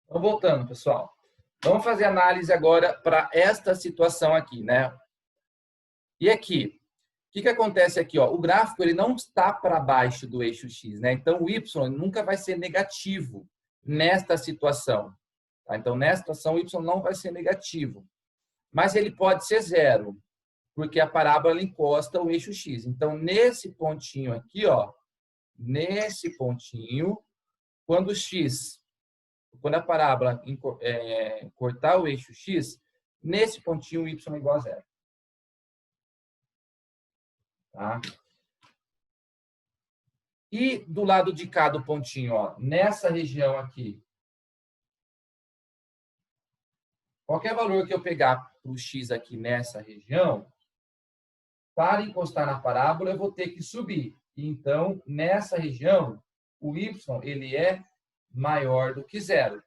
Então, voltando, pessoal. Vamos fazer análise agora para esta situação aqui, né? E aqui, o que acontece aqui? Ó? O gráfico ele não está para baixo do eixo X, né? Então, o Y nunca vai ser negativo nesta situação. Tá? Então, nesta situação, o Y não vai ser negativo. Mas ele pode ser zero, porque a parábola encosta o eixo X. Então, nesse pontinho aqui, ó, nesse pontinho, quando a parábola cortar o eixo X, nesse pontinho o Y é igual a zero. Tá? E do lado de cá do pontinho, ó, nessa região aqui, qualquer valor que eu pegar para o X aqui nessa região, para encostar na parábola, eu vou ter que subir. Então, nessa região, o Y ele é maior do que zero.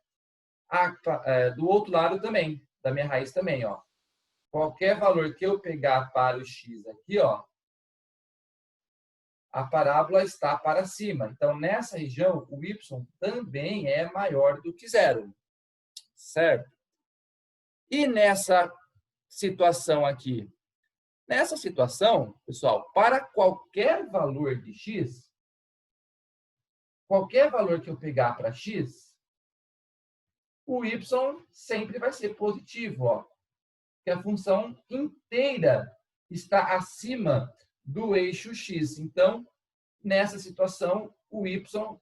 Do outro lado também, da minha raiz também, ó. Qualquer valor que eu pegar para o X aqui, ó, a parábola está para cima. Então, nessa região, o Y também é maior do que zero. Certo? E nessa situação aqui? Nessa situação, pessoal, para qualquer valor de X, qualquer valor que eu pegar para X, o Y sempre vai ser positivo, ó. Que a função inteira está acima do eixo X. Então, nessa situação, o Y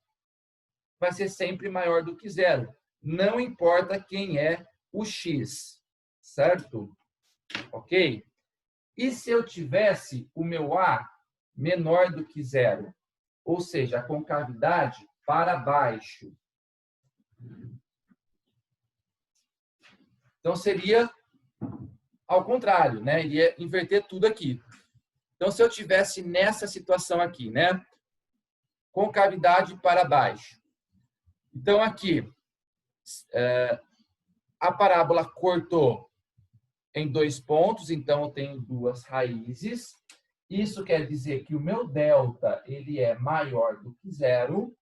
vai ser sempre maior do que zero. Não importa quem é o X, certo? Ok? E se eu tivesse o meu A menor do que zero? Ou seja, a concavidade para baixo. Então, seria ao contrário, né? Iria inverter tudo aqui. Então, se eu tivesse nessa situação aqui, né? Concavidade para baixo. Então, aqui, a parábola cortou em 2 pontos, então eu tenho 2 raízes. Isso quer dizer que o meu delta ele é maior do que zero.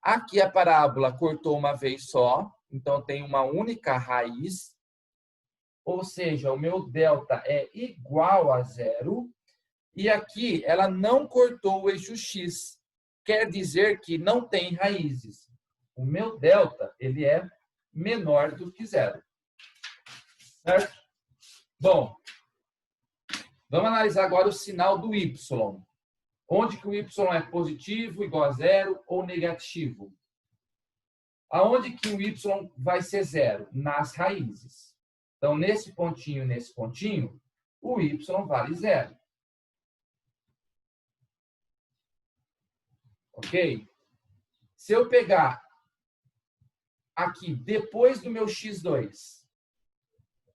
Aqui a parábola cortou uma vez só, então eu tenho uma única raiz. Ou seja, o meu delta é igual a zero. E aqui ela não cortou o eixo X. Quer dizer que não tem raízes. O meu delta ele é menor do que zero. Certo? Bom, vamos analisar agora o sinal do Y. Onde que o Y é positivo, igual a zero, ou negativo? Aonde que o Y vai ser zero? Nas raízes. Então, nesse pontinho e nesse pontinho, o Y vale zero. Ok? Se eu pegar aqui, depois do meu x2,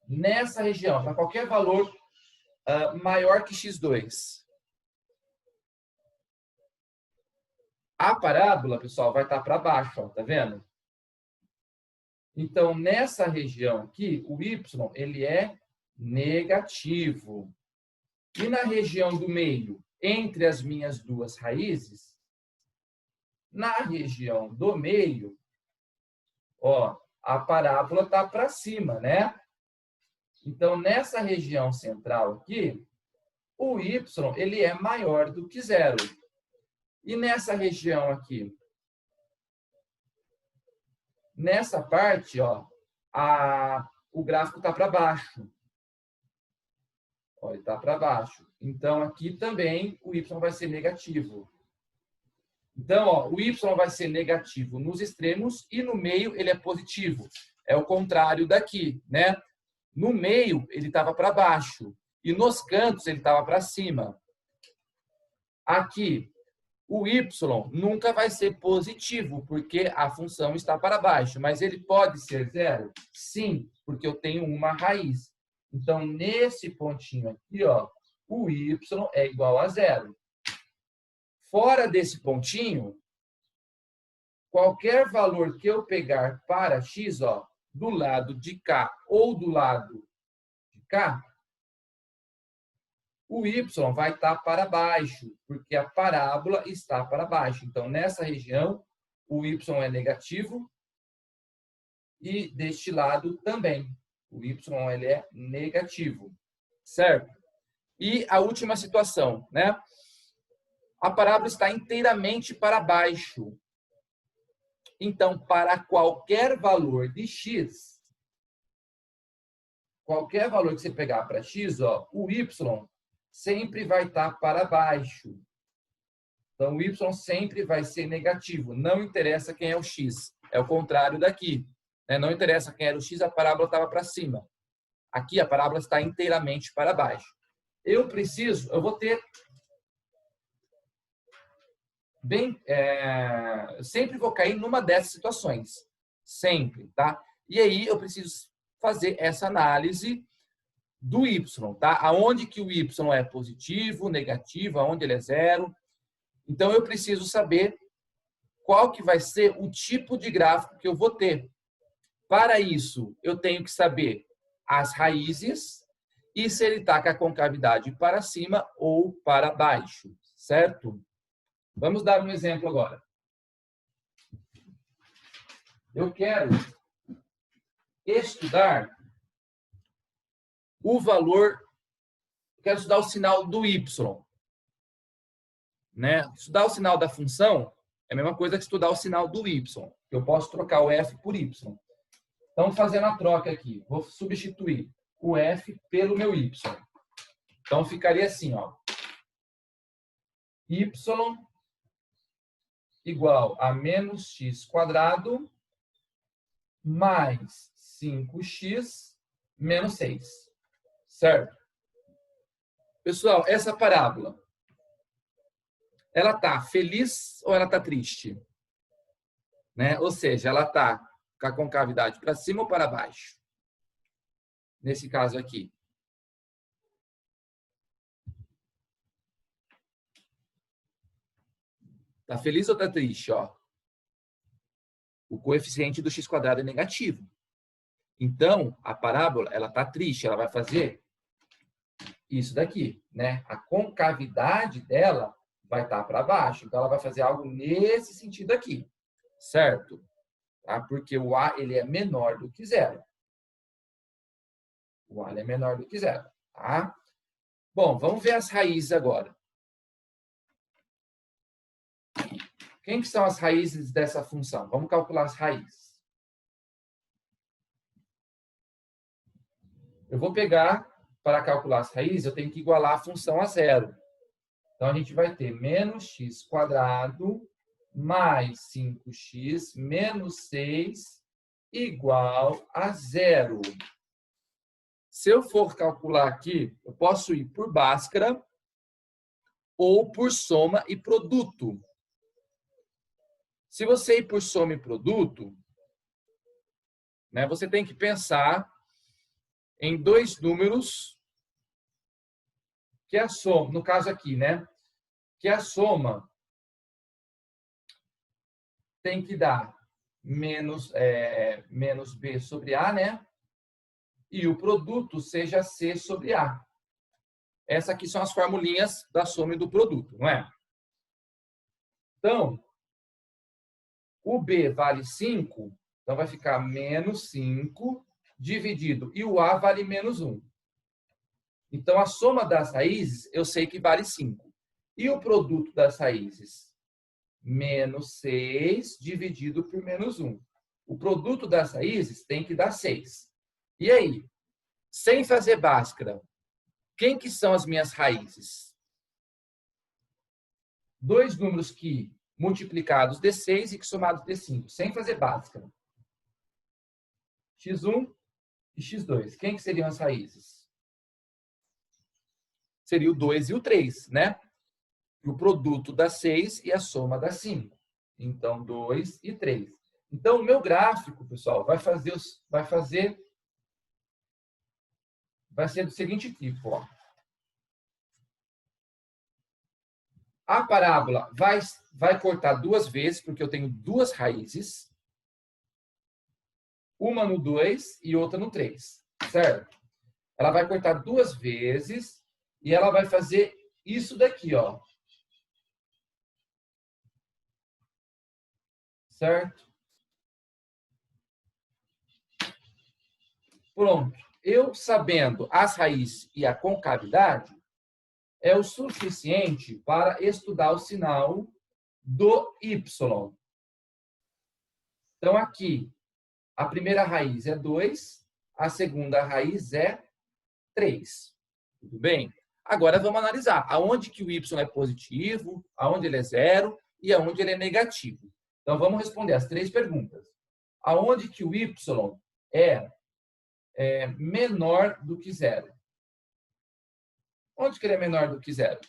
nessa região, para qualquer valor maior que x2, a parábola, pessoal, vai estar para baixo, ó, tá vendo? Então, nessa região aqui, o y ele é negativo. E na região do meio, entre as minhas 2 raízes, na região do meio, ó, a parábola está para cima, né? Então, nessa região central aqui, o y ele é maior do que zero. E nessa região aqui, nessa parte, ó, o gráfico está para baixo. Ó, ele está para baixo. Então, aqui também o y vai ser negativo. Então, ó, o y vai ser negativo nos extremos e no meio ele é positivo. É o contrário daqui, né? No meio ele estava para baixo e nos cantos ele estava para cima. Aqui, o y nunca vai ser positivo, porque a função está para baixo. Mas ele pode ser zero? Sim, porque eu tenho uma raiz. Então, nesse pontinho aqui, ó, o y é igual a zero. Fora desse pontinho, qualquer valor que eu pegar para x, ó, do lado de cá ou do lado de cá, o y vai estar para baixo, porque a parábola está para baixo. Então, nessa região, o y é negativo e deste lado também. O y ele é negativo, certo? E a última situação, né? A parábola está inteiramente para baixo. Então, para qualquer valor de x, qualquer valor que você pegar para x, ó, o y sempre vai estar para baixo. Então, o y sempre vai ser negativo. Não interessa quem é o x. É o contrário daqui. Né? Não interessa quem era o x, a parábola estava para cima. Aqui, a parábola está inteiramente para baixo. Eu vou ter... sempre vou cair numa dessas situações. Sempre, tá? E aí, eu preciso fazer essa análise do y, tá? Aonde que o y é positivo, negativo, aonde ele é zero. Então, eu preciso saber qual que vai ser o tipo de gráfico que eu vou ter. Para isso, eu tenho que saber as raízes e se ele está com a concavidade para cima ou para baixo, certo? Vamos dar um exemplo agora. Eu quero estudar o valor, quero estudar o sinal do y. Né? Estudar o sinal da função é a mesma coisa que estudar o sinal do y. Eu posso trocar o f por y. Então, fazendo a troca aqui, vou substituir o f pelo meu y. Então, ficaria assim, ó. Y igual a menos x quadrado mais 5x menos 6. Certo? Pessoal, essa parábola, ela está feliz ou ela está triste? Né? Ou seja, ela está com a concavidade para cima ou para baixo? Nesse caso aqui. Está feliz ou está triste? Ó? O coeficiente do x quadrado é negativo. Então, a parábola ela está triste. Ela vai fazer isso daqui. Né? A concavidade dela vai estar para baixo. Então, ela vai fazer algo nesse sentido aqui. Certo? Tá? Porque o A ele é menor do que zero. O A é menor do que zero. Tá? Bom, vamos ver as raízes agora. Quem que são as raízes dessa função? Vamos calcular as raízes. Eu vou pegar, para calcular as raízes, eu tenho que igualar a função a zero. Então, a gente vai ter menos x quadrado mais 5x menos 6 igual a zero. Se eu for calcular aqui, eu posso ir por Bhaskara ou por soma e produto. Se você ir por soma e produto, né, você tem que pensar em dois números que a soma, no caso aqui, né, que a soma tem que dar menos B sobre A, né? E o produto seja C sobre A. Essas aqui são as formulinhas da soma e do produto, não é? Então, o B vale 5, então vai ficar menos 5 dividido. E o A vale menos 1. Então, a soma das raízes, eu sei que vale 5. E o produto das raízes? Menos 6 dividido por menos 1. O produto das raízes tem que dar 6. E aí? Sem fazer Bhaskara, quem que são as minhas raízes? Dois números que multiplicados dê 6 e que somados dê 5. Sem fazer Bhaskara. x1 e x2. Quem que seriam as raízes? Seria o 2 e o 3, né? O produto dá 6 e a soma dá 5. Então, 2 e 3. Então, o meu gráfico, pessoal, vai ser do seguinte tipo. Ó. A parábola vai cortar duas vezes, porque eu tenho duas raízes. Uma no 2 e outra no 3. Certo? Ela vai cortar duas vezes E ela vai fazer isso daqui, ó. Certo? Pronto. Eu sabendo as raízes e a concavidade, é o suficiente para estudar o sinal do y. Então, aqui, a primeira raiz é 2, a segunda raiz é 3. Tudo bem? Agora, vamos analisar aonde que o y é positivo, aonde ele é 0 e aonde ele é negativo. Então, vamos responder as 3 perguntas. Aonde que o y é menor do que 0? Onde que ele é menor do que 0?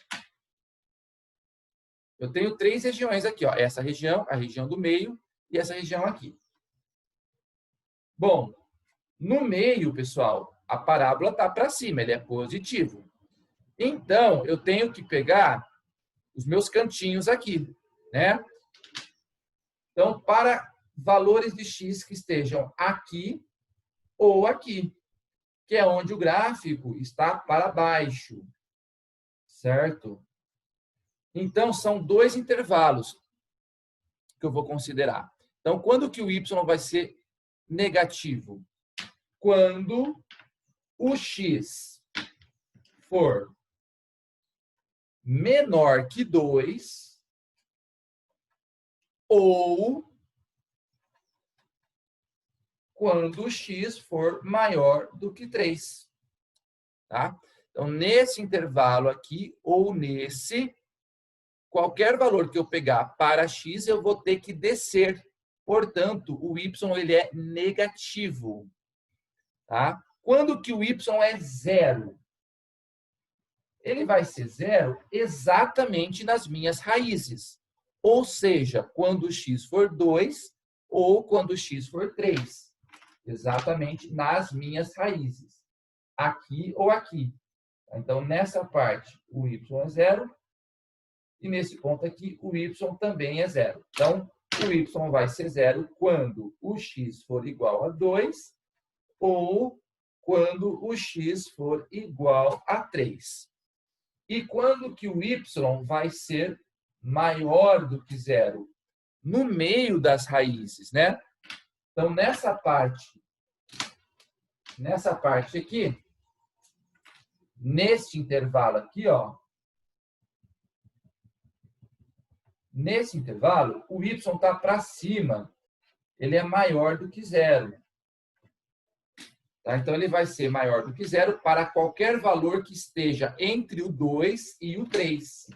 Eu tenho 3 regiões aqui, ó. Essa região, a região do meio e essa região aqui. Bom, no meio, pessoal, a parábola está para cima, ele é positivo. Então, eu tenho que pegar os meus cantinhos aqui, né? Então, para valores de x que estejam aqui ou aqui, que é onde o gráfico está para baixo, certo? Então, são 2 intervalos que eu vou considerar. Então, quando que o y vai ser negativo? Quando o x for menor que 2 ou quando o x for maior do que 3. Tá? Então, nesse intervalo aqui ou nesse, qualquer valor que eu pegar para x, eu vou ter que descer. Portanto, o y ele é negativo. Tá? Quando que o y é 0? Ele vai ser 0 exatamente nas minhas raízes. Ou seja, quando o x for 2 ou quando o x for 3. Exatamente nas minhas raízes. Aqui ou aqui. Então, nessa parte, o y é 0. E nesse ponto aqui, o y também é 0. Então, o y vai ser 0 quando o x for igual a 2 ou quando o x for igual a 3. E quando que o y vai ser maior do que 0? No meio das raízes, né? Então, nessa parte aqui, neste intervalo aqui, ó, nesse intervalo, o y está para cima. Ele é maior do que 0. Tá? Então, ele vai ser maior do que 0 para qualquer valor que esteja entre o 2 e o 3.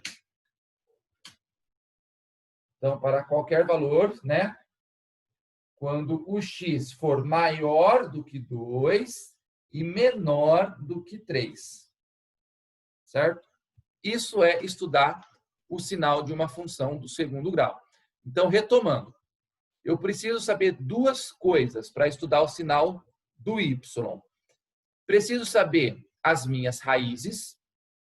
Então, para qualquer valor, né? Quando o x for maior do que 2 e menor do que 3. Certo? Isso é estudar o sinal de uma função do segundo grau. Então, retomando, eu preciso saber 2 coisas para estudar o sinal do y. Preciso saber as minhas raízes,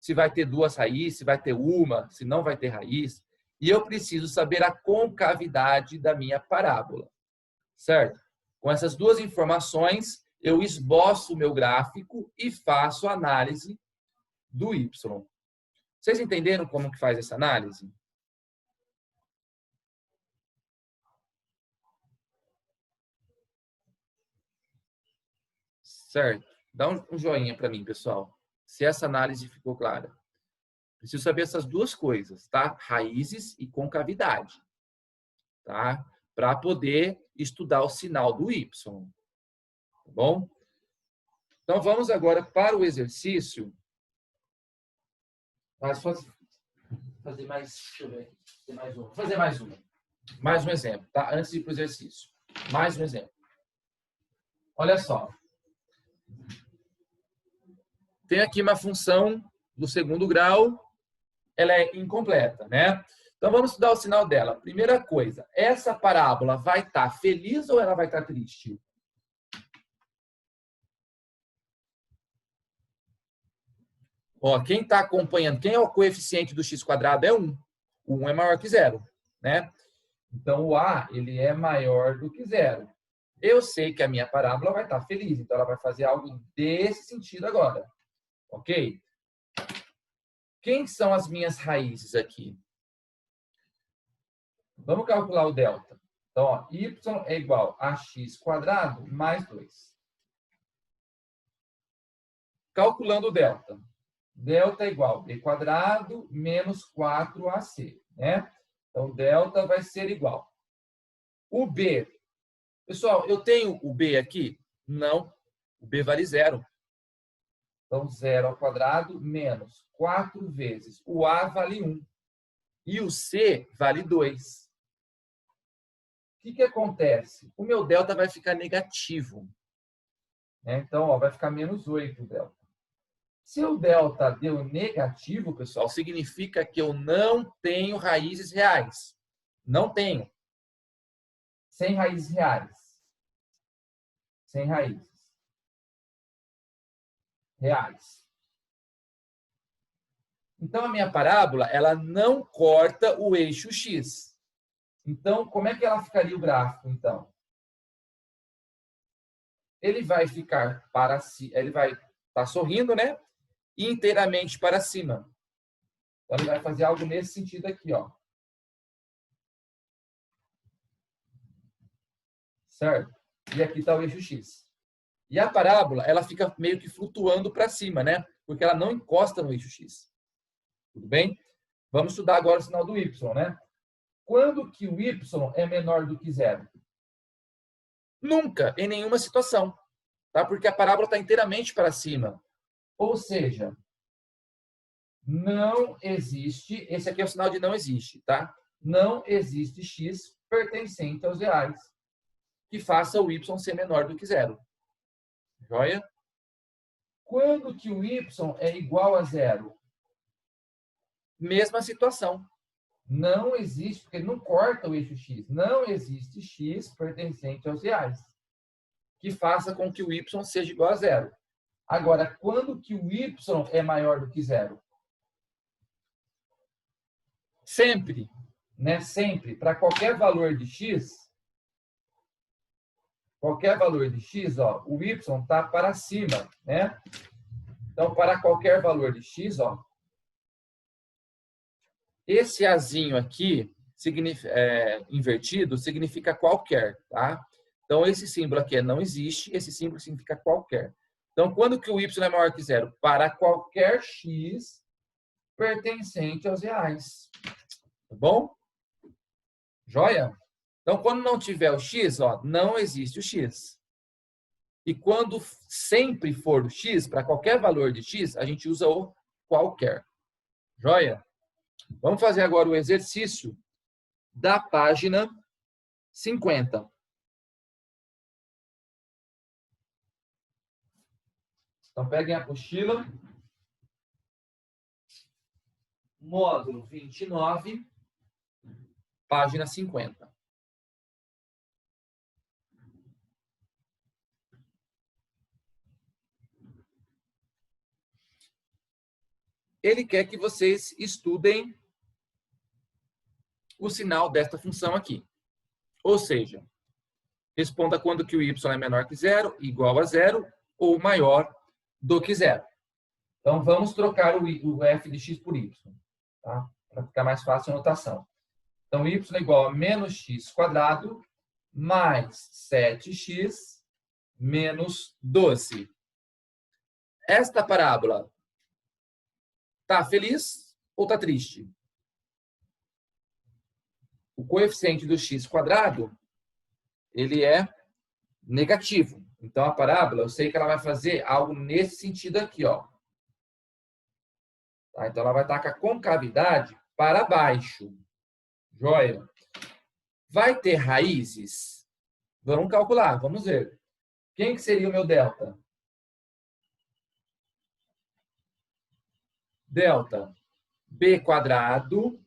se vai ter 2 raízes, se vai ter uma, se não vai ter raiz. E eu preciso saber a concavidade da minha parábola. Certo? Com essas 2 informações, eu esboço o meu gráfico e faço a análise do y. Vocês entenderam como que faz essa análise? Certo? Dá um joinha para mim, pessoal, se essa análise ficou clara. Preciso saber essas 2 coisas, tá? Raízes e concavidade, tá? Para poder estudar o sinal do y, tá bom? Então, vamos agora para o exercício. Mas fazer mais, deixa eu ver, fazer mais uma. Mais um exemplo, tá? Antes de ir para o exercício. Mais um exemplo. Olha só. Tem aqui uma função do segundo grau, ela é incompleta, né? Então, vamos estudar o sinal dela. Primeira coisa, essa parábola vai estar feliz ou ela vai estar triste? Ó, quem está acompanhando, quem é o coeficiente do x² é 1. O 1 é maior que 0, né? Então, o a, ele é maior do que 0. Eu sei que a minha parábola vai estar feliz, então ela vai fazer algo desse sentido agora. Ok? Quem são as minhas raízes aqui? Vamos calcular o delta. Então, ó, y é igual a x² mais 2. Calculando o delta. Delta é igual a b² menos 4ac, né? Então, delta vai ser igual. O b. Pessoal, eu tenho o b aqui? Não. O b vale 0. Então, 0² menos 4 vezes. O a vale 1. E o c vale 2. O que acontece? O meu delta vai ficar negativo. Então, ó, vai ficar menos 8 o delta. Se o delta deu negativo, pessoal, significa que eu não tenho raízes reais. Não tenho. Sem raízes reais. Sem raízes reais. Então, a minha parábola, ela não corta o eixo X. Então, como é que ela ficaria o gráfico, então? Ele vai ficar para si, ele vai estar sorrindo, né? Inteiramente para cima. Então, ele vai fazer algo nesse sentido aqui, ó. Certo? E aqui está o eixo X. E a parábola, ela fica meio que flutuando para cima, né? Porque ela não encosta no eixo X. Tudo bem? Vamos estudar agora o sinal do Y, né? Quando que o Y é menor do que 0? Nunca, em nenhuma situação. Tá? Porque a parábola está inteiramente para cima. Ou seja, não existe, esse aqui é o sinal de não existe, tá? Não existe x pertencente aos reais que faça o y ser menor do que 0. Joia? Quando que o y é igual a 0? Mesma situação. Não existe, porque não corta o eixo x. Não existe x pertencente aos reais que faça com que o y seja igual a 0. Agora, quando que o y é maior do que 0? Sempre, né? Sempre. Para qualquer valor de x, ó, o y está para cima, né? Então, para qualquer valor de x, ó, esse azinho aqui, invertido, significa qualquer, tá? Então, esse símbolo aqui é não existe, esse símbolo significa qualquer. Então, quando que o y é maior que 0? Para qualquer x pertencente aos reais. Tá bom? Joia? Então, quando não tiver o x, ó, não existe o x. E quando sempre for o x, para qualquer valor de x, a gente usa o qualquer. Joia? Vamos fazer agora o exercício da página 50. Então, peguem a apostila. Módulo 29, página 50. Ele quer que vocês estudem o sinal desta função aqui. Ou seja, responda quando que o y é menor que 0, igual a 0 ou maior do que 0. Então, vamos trocar o f de x por y, tá? Para ficar mais fácil a notação. Então, y é igual a menos x² mais 7x menos 12. Esta parábola está feliz ou está triste? O coeficiente do x², ele é negativo. Então, a parábola, eu sei que ela vai fazer algo nesse sentido aqui, ó. Tá? Então, ela vai estar com a concavidade para baixo. Joia? Vai ter raízes? Vamos calcular, vamos ver. Quem que seria o meu delta? Delta b²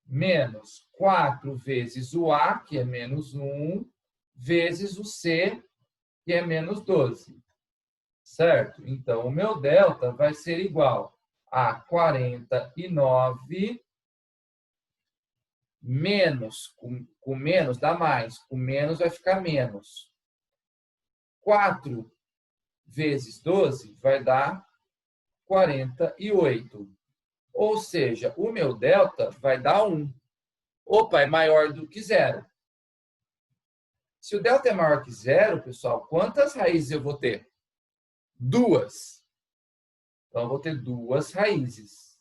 menos 4 vezes o a, que é menos 1, vezes o c, que é menos 12. Certo? Então, o meu delta vai ser igual a 49 menos, com menos dá mais, com menos vai ficar menos. 4 vezes 12 vai dar 48. Ou seja, o meu delta vai dar 1. Opa, é maior do que 0. Se o delta é maior que 0, pessoal, quantas raízes eu vou ter? 2. Então, eu vou ter 2 raízes.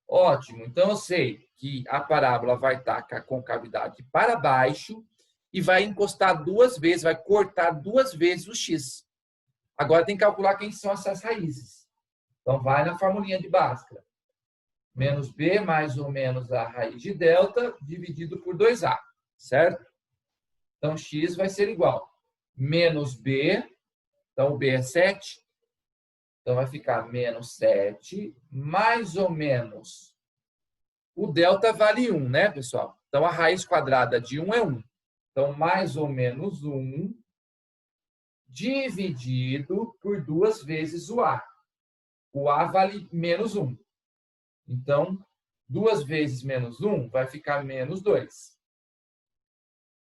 Ótimo. Então, eu sei que a parábola vai estar com a concavidade para baixo e vai encostar 2 vezes, vai cortar 2 vezes o x. Agora, tem que calcular quem são essas raízes. Então, vai na formulinha de Bhaskara. Menos b mais ou menos a raiz de delta dividido por 2a, certo? Então, x vai ser igual menos b, então o b é 7, então vai ficar menos 7, mais ou menos. O delta vale 1, né, pessoal? Então, a raiz quadrada de 1 é 1. Então, mais ou menos 1 dividido por 2 vezes o a. O a vale menos 1. Então, 2 vezes menos 1 vai ficar menos 2.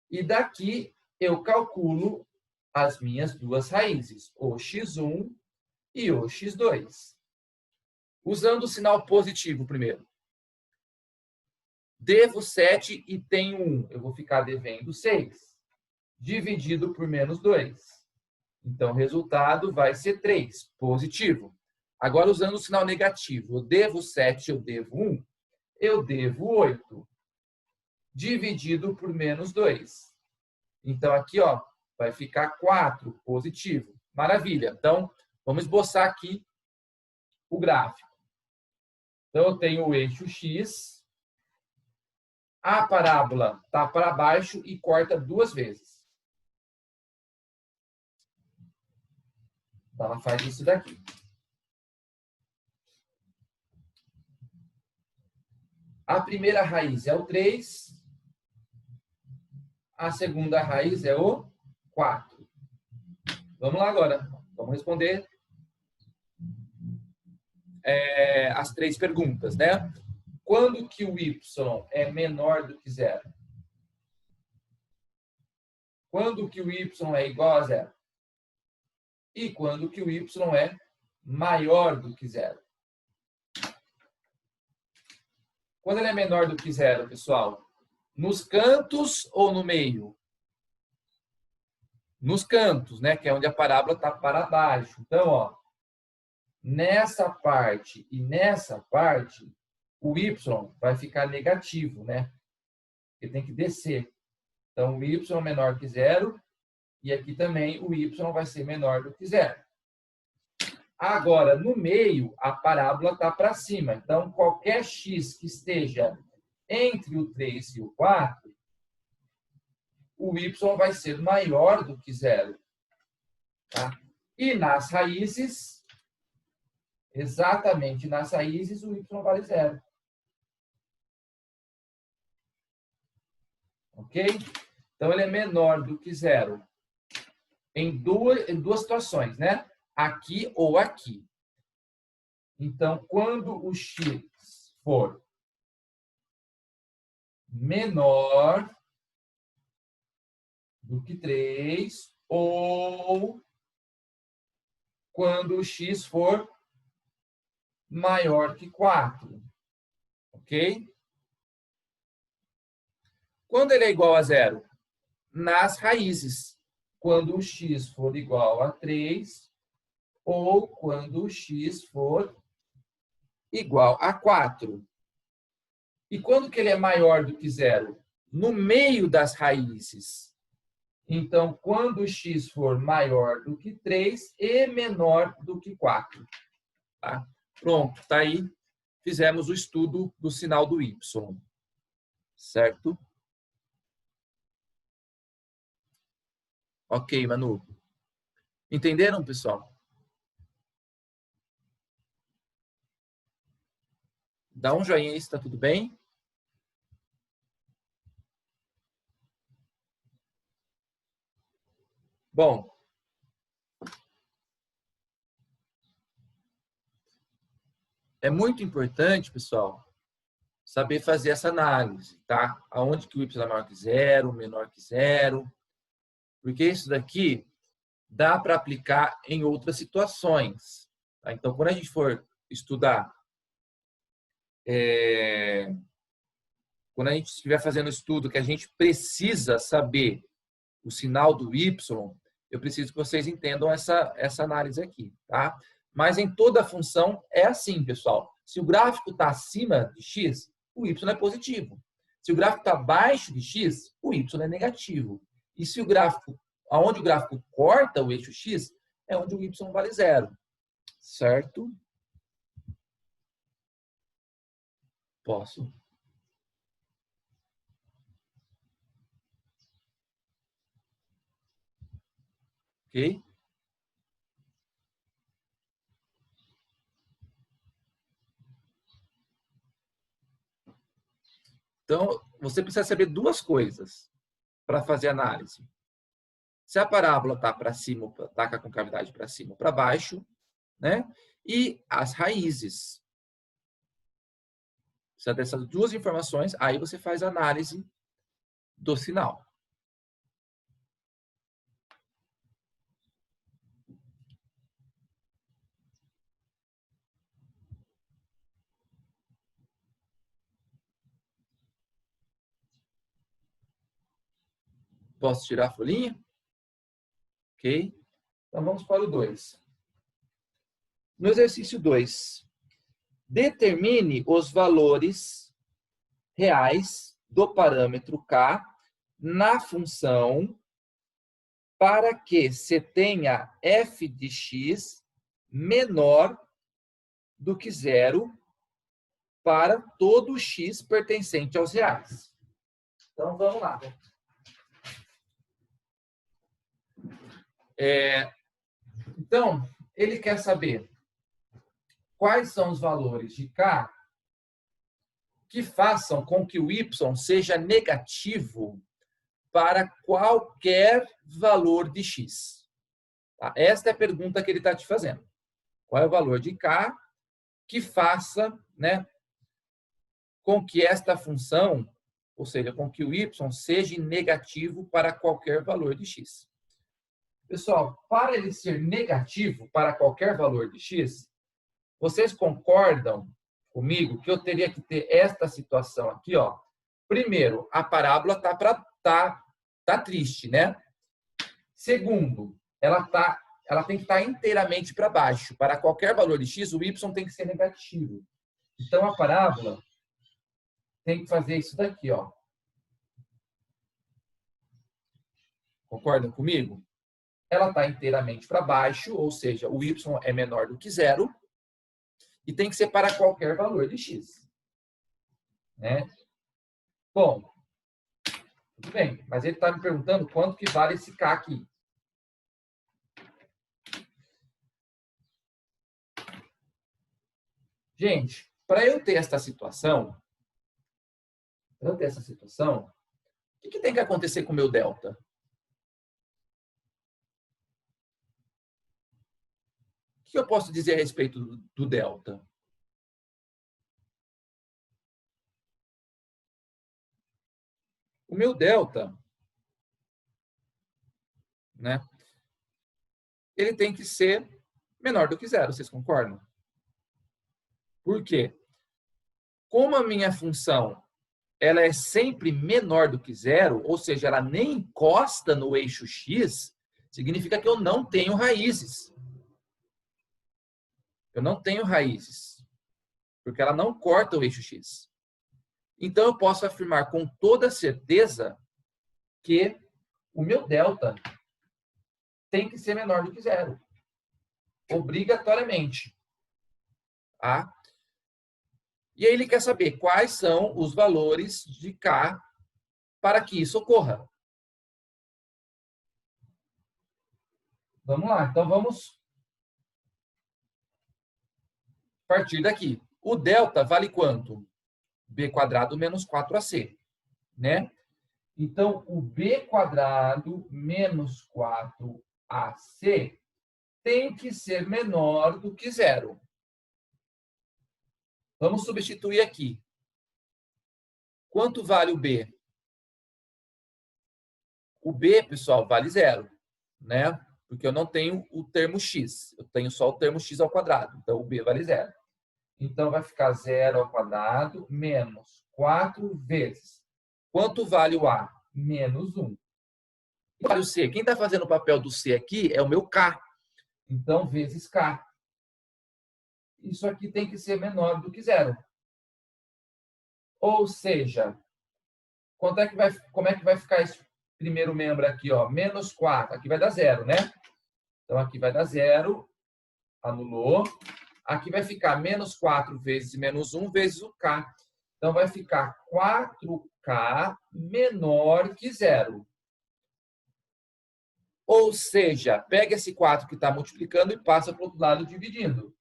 E daqui eu calculo as minhas 2 raízes, o x1 e o x2. Usando o sinal positivo primeiro. Devo 7 e tenho 1. Eu vou ficar devendo 6. Dividido por menos 2. Então, o resultado vai ser 3, positivo. Agora, usando o sinal negativo, eu devo 7, eu devo 1, eu devo 8. Dividido por menos 2. Então, aqui, ó, vai ficar 4, positivo. Maravilha. Então, vamos esboçar aqui o gráfico. Então, eu tenho o eixo X. A parábola está para baixo e corta 2 vezes. Então, ela faz isso daqui. A primeira raiz é o 3. A segunda raiz é o 4. Vamos lá agora. Vamos responder as 3 perguntas, né? Quando que o y é menor do que 0? Quando que o y é igual a 0? E quando que o y é maior do que 0? Quando ele é menor do que 0, pessoal? Nos cantos ou no meio? Nos cantos, né? Que é onde a parábola está para baixo. Então, ó, nessa parte e nessa parte, o y vai ficar negativo, né? Ele tem que descer. Então, o y é menor que 0 e aqui também o y vai ser menor do que 0. Agora, no meio, a parábola está para cima. Então, qualquer x que esteja entre o 3 e o 4, o y vai ser maior do que 0. Tá? E nas raízes, exatamente nas raízes, o y vale 0. Ok? Então, ele é menor do que 0 em duas situações, né? Aqui ou aqui. Então, quando o x for menor do que 3, ou quando o x for maior que 4. Ok? Quando ele é igual a 0? Nas raízes. Quando o x for igual a 3, ou quando o x for igual a 4. E quando que ele é maior do que 0? No meio das raízes. Então, quando o x for maior do que 3 e menor do que 4. Tá? Pronto, tá aí. Fizemos o estudo do sinal do y. Certo? Ok, Manu. Entenderam, pessoal? Dá um joinha aí se está tudo bem. Bom, é muito importante, pessoal, saber fazer essa análise, tá? Aonde que o y é maior que 0, menor que 0, porque isso daqui dá para aplicar em outras situações. Tá? Então, quando a gente for estudar, quando a gente estiver fazendo estudo que a gente precisa saber o sinal do y, eu preciso que vocês entendam essa análise aqui, tá? Mas em toda função é assim, pessoal. Se o gráfico está acima de x, o y é positivo. Se o gráfico está abaixo de x, o y é negativo. E se o gráfico, aonde o gráfico corta o eixo x, é onde o y vale zero. Certo? Posso. Ok? Então, você precisa saber duas coisas para fazer análise. Se a parábola está para cima, está com a concavidade para cima ou para baixo, né? E as raízes. Precisa dessas duas informações, aí você faz a análise do sinal. Posso tirar a folhinha? Ok? Então, vamos para o 2. No exercício 2, determine os valores reais do parâmetro k na função para que se tenha f de x menor do que zero para todo x pertencente aos reais. Então, vamos lá. Então, ele quer saber quais são os valores de k que façam com que o y seja negativo para qualquer valor de x. Tá? Esta é a pergunta que ele está te fazendo. Qual é o valor de k que faça, né, com que esta função, ou seja, com que o y seja negativo para qualquer valor de x. Pessoal, para ele ser negativo para qualquer valor de x, vocês concordam comigo que eu teria que ter esta situação aqui, ó. Primeiro, a parábola tá triste, né? Segundo, ela tem que estar inteiramente para baixo. Para qualquer valor de x, o y tem que ser negativo. Então, a parábola tem que fazer isso daqui, ó. Concordam comigo? Ela está inteiramente para baixo, ou seja, o y é menor do que zero, e tem que ser para qualquer valor de x. Né? Bom, tudo bem, mas ele está me perguntando quanto que vale esse k aqui. Gente, para eu ter essa situação, o que tem que acontecer com o meu delta? O que eu posso dizer a respeito do delta? O meu delta, né, ele tem que ser menor do que zero, vocês concordam? Por quê? Como a minha função ela é sempre menor do que zero, ou seja, ela nem encosta no eixo x, significa que eu não tenho raízes. Eu não tenho raízes, porque ela não corta o eixo x. Então, eu posso afirmar com toda certeza que o meu delta tem que ser menor do que zero. Obrigatoriamente. Tá? E aí ele quer saber quais são os valores de k para que isso ocorra. Vamos lá, então vamos partir daqui. O delta vale quanto? B² menos 4ac, né? Então, o B² menos 4ac tem que ser menor do que zero. Vamos substituir aqui. Quanto vale o B? O B, pessoal, vale zero, né? porque eu não tenho o termo x, eu tenho só o termo x ao quadrado, então o b vale 0. Então, vai ficar 0 ao quadrado menos 4 vezes. Quanto vale o A? Menos 1. E vale o C? Quem está fazendo o papel do C aqui é o meu K. Então, vezes K. Isso aqui tem que ser menor do que 0. Ou seja, como é que vai ficar esse primeiro membro aqui? Ó? Menos 4. Aqui vai dar 0, né? Então, aqui vai dar 0. Anulou. Aqui vai ficar menos 4 vezes menos 1 vezes o K. Então, vai ficar 4K menor que 0. Ou seja, pega esse 4 que está multiplicando e passa para o outro lado dividindo.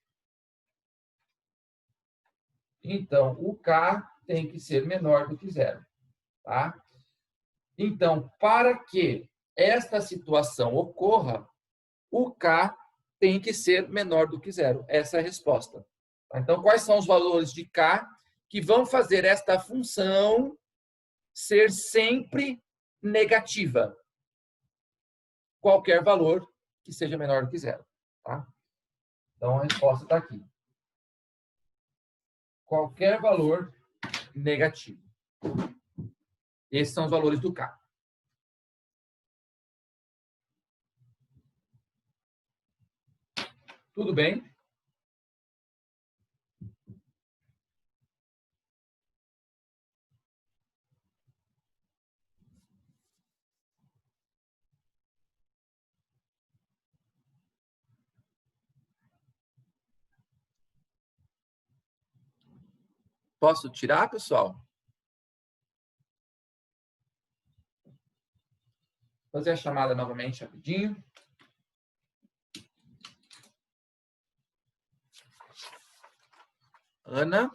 Então, o K tem que ser menor do que 0. Tá? Então, para que esta situação ocorra, o K tem que ser menor do que 0. Essa é a resposta. Então, quais são os valores de K que vão fazer esta função ser sempre negativa? Qualquer valor que seja menor do que 0. Tá? Então, a resposta está aqui. Qualquer valor negativo. Esses são os valores do K. Tudo bem? Posso tirar, pessoal? Vou fazer a chamada novamente rapidinho. Ana.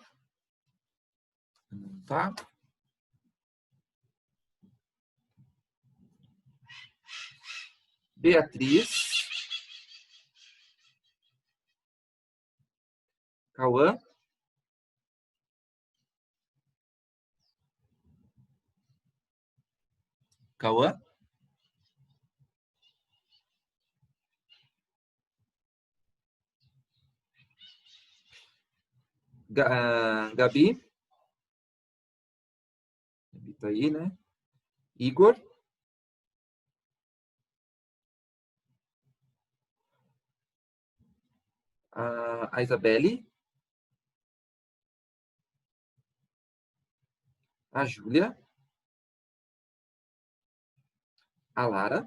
Tá? Beatriz. Cauã. Cauã. Gabi. Gabi tá aí, né? Igor. A Isabelle. A Júlia. A Lara.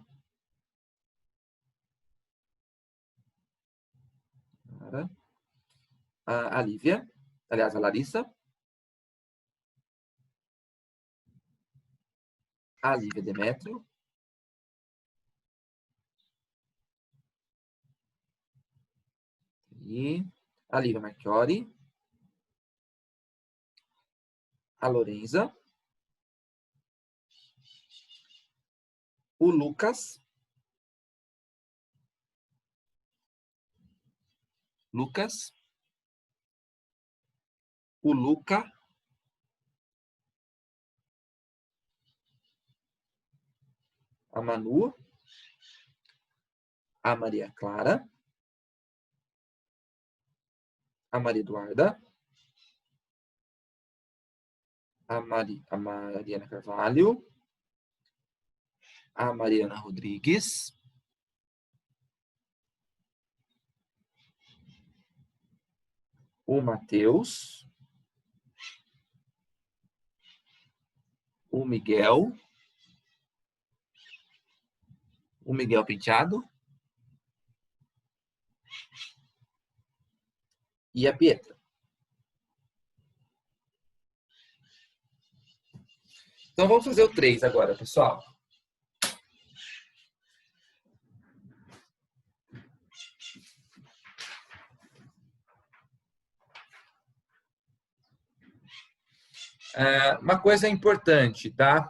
A Lívia. Aliás, a Larissa. A Lívia Demétrio. E a Lívia Marchiori. A Lorenza. O Lucas. Lucas. O Luca. A Manu. A Maria Clara. A Maria Eduarda. A Mariana Carvalho. A Mariana Rodrigues. O Matheus. O Miguel. O Miguel Penteado. E a Pietra. Então, vamos fazer o 3 agora, pessoal. Uma coisa importante, tá?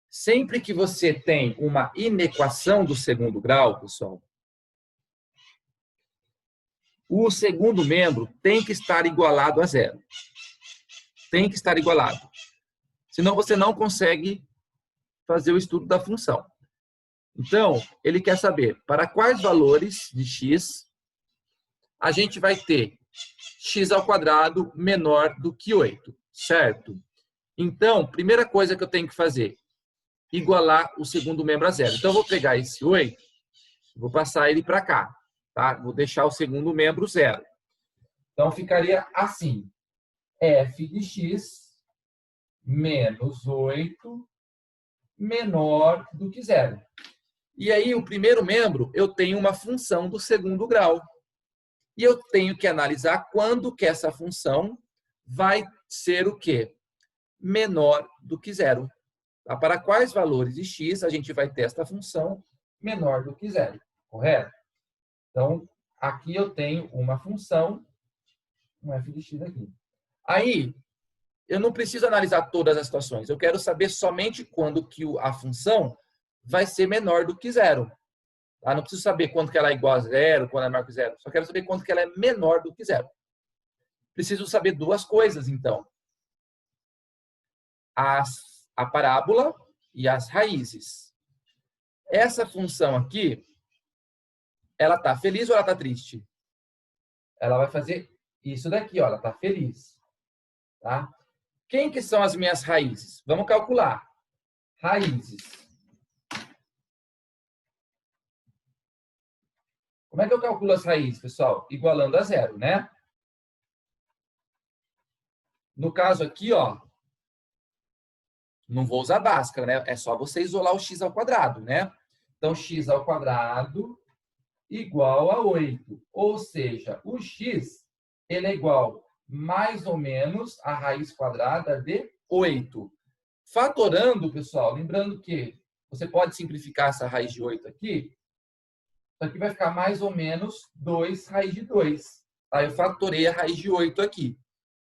Sempre que você tem uma inequação do segundo grau, pessoal, o segundo membro tem que estar igualado a 0. Tem que estar igualado. Senão você não consegue fazer o estudo da função. Então, ele quer saber para quais valores de x a gente vai ter x ao quadrado menor do que 8, certo? Então, primeira coisa que eu tenho que fazer, igualar o segundo membro a zero. Então, eu vou pegar esse 8, vou passar ele para cá, tá? Vou deixar o segundo membro zero. Então, ficaria assim, f de x menos 8 menor do que zero. E aí, o primeiro membro, eu tenho uma função do segundo grau. E eu tenho que analisar quando que essa função vai ser o quê? Menor do que zero. Tá? Para quais valores de x a gente vai ter esta função menor do que zero, correto? Então, aqui eu tenho uma função, um f de x aqui. Aí, eu não preciso analisar todas as situações. Eu quero saber somente quando que a função vai ser menor do que zero. Tá? Não preciso saber quando que ela é igual a zero, quando ela é maior que zero. Só quero saber quando que ela é menor do que zero. Preciso saber duas coisas, então. A parábola e as raízes. Essa função aqui, ela está feliz ou ela está triste? Ela vai fazer isso daqui, ó, ela está feliz. Tá? Quem que são as minhas raízes? Vamos calcular. Raízes. Como é que eu calculo as raízes, pessoal? Igualando a zero, né? No caso aqui, ó, não vou usar Bhaskara, né? É só você isolar o x ao quadrado, né? Então, x ao quadrado igual a 8. Ou seja, o x ele é igual mais ou menos a raiz quadrada de 8. Fatorando, pessoal, lembrando que você pode simplificar essa raiz de 8 aqui. Isso aqui vai ficar mais ou menos 2 raiz de 2. Aí eu fatorei a raiz de 8 aqui.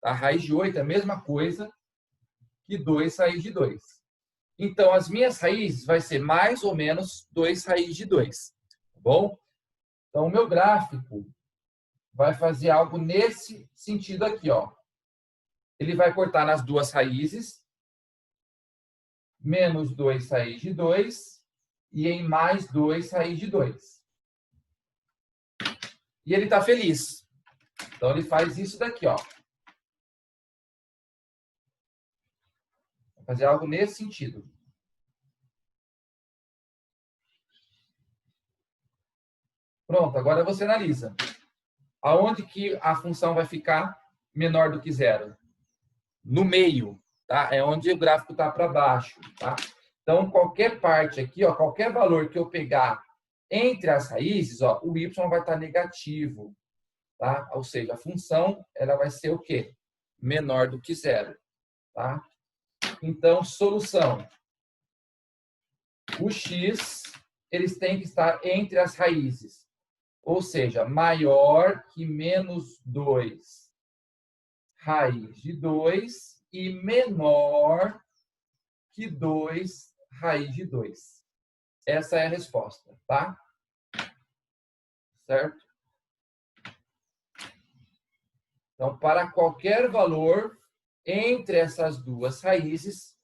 A raiz de 8 é a mesma coisa que 2 raiz de 2. Então, as minhas raízes vai ser mais ou menos 2 raiz de 2. Tá bom? Então, o meu gráfico vai fazer algo nesse sentido aqui, ó. Ele vai cortar nas duas raízes, menos 2 raiz de 2, e em mais 2 raiz de 2. E ele está feliz. Então, ele faz isso daqui, ó. Vai fazer algo nesse sentido. Pronto, agora você analisa. Aonde que a função vai ficar menor do que zero? No meio, tá? É onde o gráfico está para baixo, tá? Então, qualquer parte aqui, ó, qualquer valor que eu pegar entre as raízes, ó, o y vai estar negativo, tá? Ou seja, a função ela vai ser o quê? Menor do que zero, tá? Então, solução. O x, eles têm que estar entre as raízes. Ou seja, maior que menos 2 raiz de 2 e menor que 2 raiz de 2. Essa é a resposta, tá? Certo? Então, para qualquer valor entre essas duas raízes,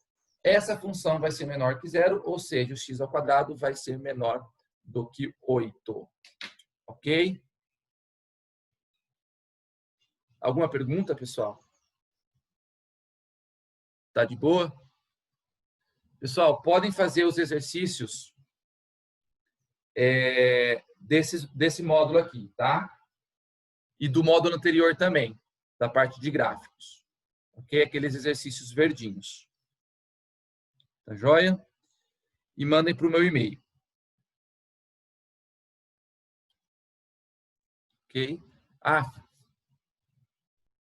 essa função vai ser menor que zero, ou seja, o x ao quadrado vai ser menor do que 8. Ok? Alguma pergunta, pessoal? Tá de boa? Pessoal, podem fazer os exercícios desse módulo aqui, tá? E do módulo anterior também, da parte de gráficos. Ok? Aqueles exercícios verdinhos. Tá joia? E mandem para o meu e-mail. Ok? Ah,